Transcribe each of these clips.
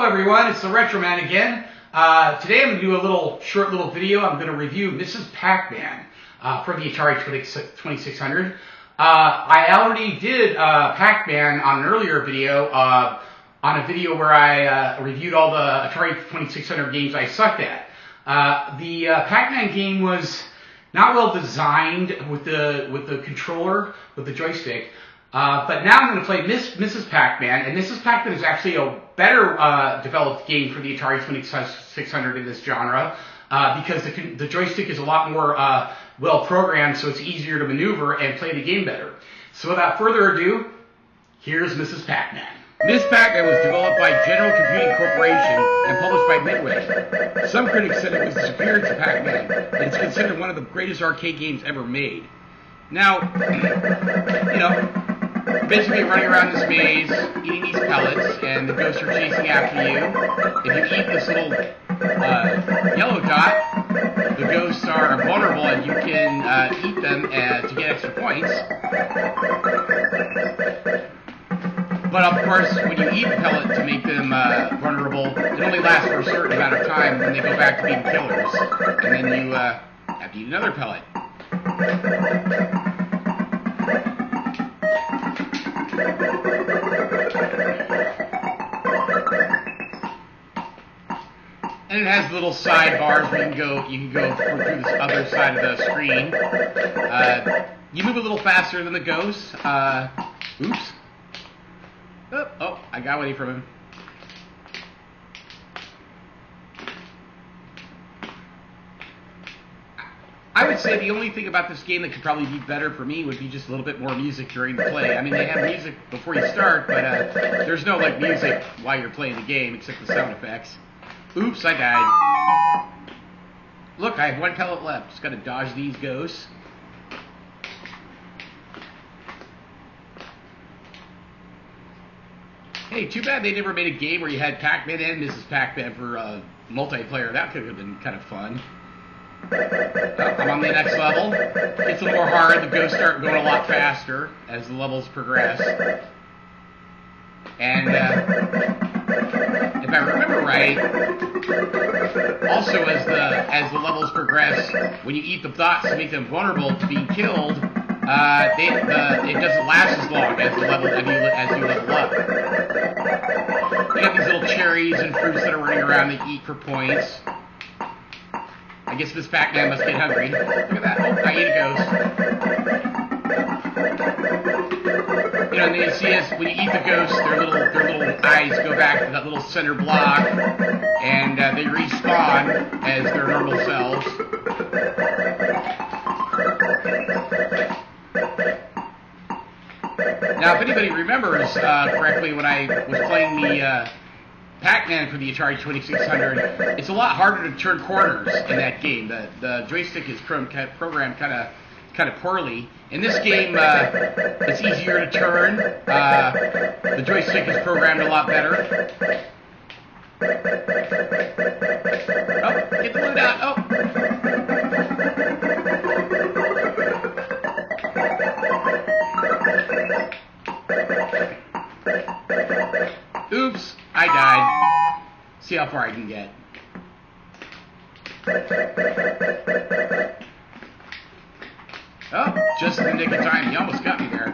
everyone, it's the Retro Man again. Today I'm going to do a short little video. I'm going to review Mrs. Pac Man from the Atari 2600. I already did Pac Man on an earlier video, on a video where I reviewed all the Atari 2600 games I sucked at. The Pac Man game was not well designed with the controller, with the joystick. But now I'm going to play Mrs. Pac Man, and Mrs. Pac Man is actually a better developed game for the Atari 2600 in this genre, because the joystick is a lot more well programmed, so it's easier to maneuver and play the game better. So without further ado, here's Mrs. Pac Man. Miss Pac-Man was developed by General Computing Corporation and published by Midway. Some critics said it was superior to Pac-Man, and it's considered one of the greatest arcade games ever made. Now, basically running around this maze, eating these pellets, and the ghosts are chasing after you. If you eat this little yellow dot, the ghosts are vulnerable and you can eat them to get extra points. But of course, when you eat a pellet to make them vulnerable, it only lasts for a certain amount of time, and they go back to being killers. And then you have to eat another pellet. And it has little sidebars where you can go through this other side of the screen. You move a little faster than the ghosts. Oops. Oh, I got away from him. I would say the only thing about this game that could probably be better for me would be just a little bit more music during the play. I mean, they have music before you start, but there's no music while you're playing the game except the sound effects. Oops, I died. Look, I have one pellet left. Just gotta dodge these ghosts. Hey, too bad they never made a game where you had Pac Man and Mrs. Pac Man for multiplayer. That could have been kind of fun. I'm on the next level. It's a little more hard. The ghosts start going a lot faster as the levels progress. And if I remember right, also as the levels progress, when you eat the dots to make them vulnerable to being killed, it doesn't last as long as you level up. You got these little cherries and fruits that are running around that you eat for points. I guess this Pac Man must get hungry. Look at that. Oh, I ate a ghost. And then you see when you eat the ghost, their little eyes go back to that little center block, and they respawn as their normal selves. Now, if anybody remembers correctly, when I was playing the Pac Man for the Atari 2600, it's a lot harder to turn corners in that game. The joystick is programmed kind of poorly. In this game, it's easier to turn. The joystick is programmed a lot better. Oh, get the loot out! Oh. Oops, I died. See how far I can get. Oh, just in the nick of time. You almost got me there.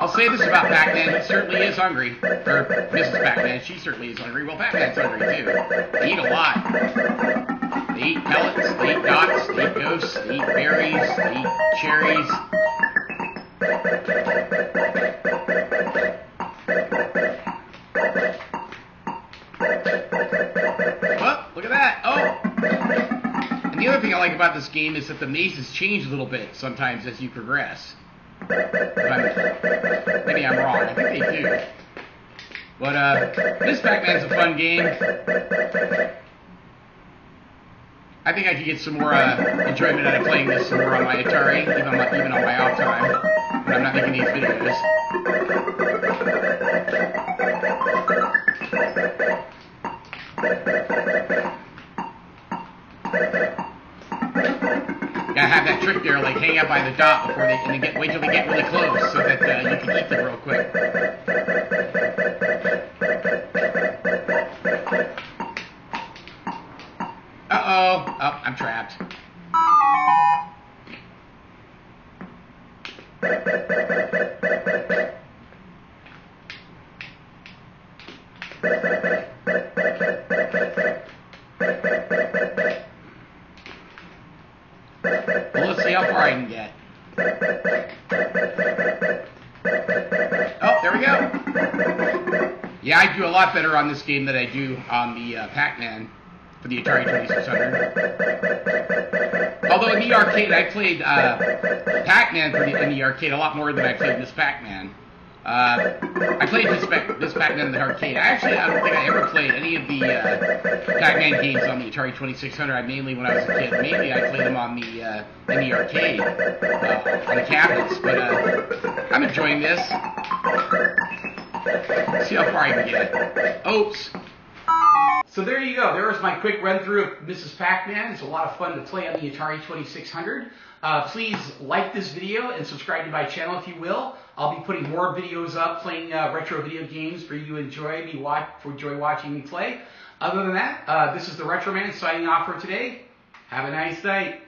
I'll say this about Pac Man. He certainly is hungry. Or Mrs. Pac Man. She certainly is hungry. Well, Pac Man's hungry too. They eat a lot. They eat pellets. They eat dots. They eat ghosts. They eat berries. They eat cherries. Oh, look at that. Oh! And the other thing I like about this game is that the mazes change a little bit sometimes as you progress. Maybe I'm wrong. I think they do. But this Pac Man's a fun game. I think I could get some more enjoyment out of playing this some more on my Atari, even on my off time, when I'm not making these videos. Gotta have that trick there, like hang out by the dot before wait till they get really close, so that you can eat them real quick. Well, let's see how far I can get. Oh, there we go. Yeah, I do a lot better on this game than I do on the Pac Man for the Atari 2600. Although in the arcade, I played Pac Man in the arcade a lot more than I played this Pac Man. I played this Pac Man in the arcade. I don't think I ever played any of the Pac Man games on the Atari 2600. When I was a kid, mainly I played them on the in the arcade on the cabinets. But I'm enjoying this. Let's see how far I can get. Oops. So there you go. There was my quick run through of Mrs. Pac-Man. It's a lot of fun to play on the Atari 2600. Please like this video and subscribe to my channel if you will. I'll be putting more videos up playing retro video games for you to enjoy watching me play. Other than that, this is the Retro Man signing off for today. Have a nice night.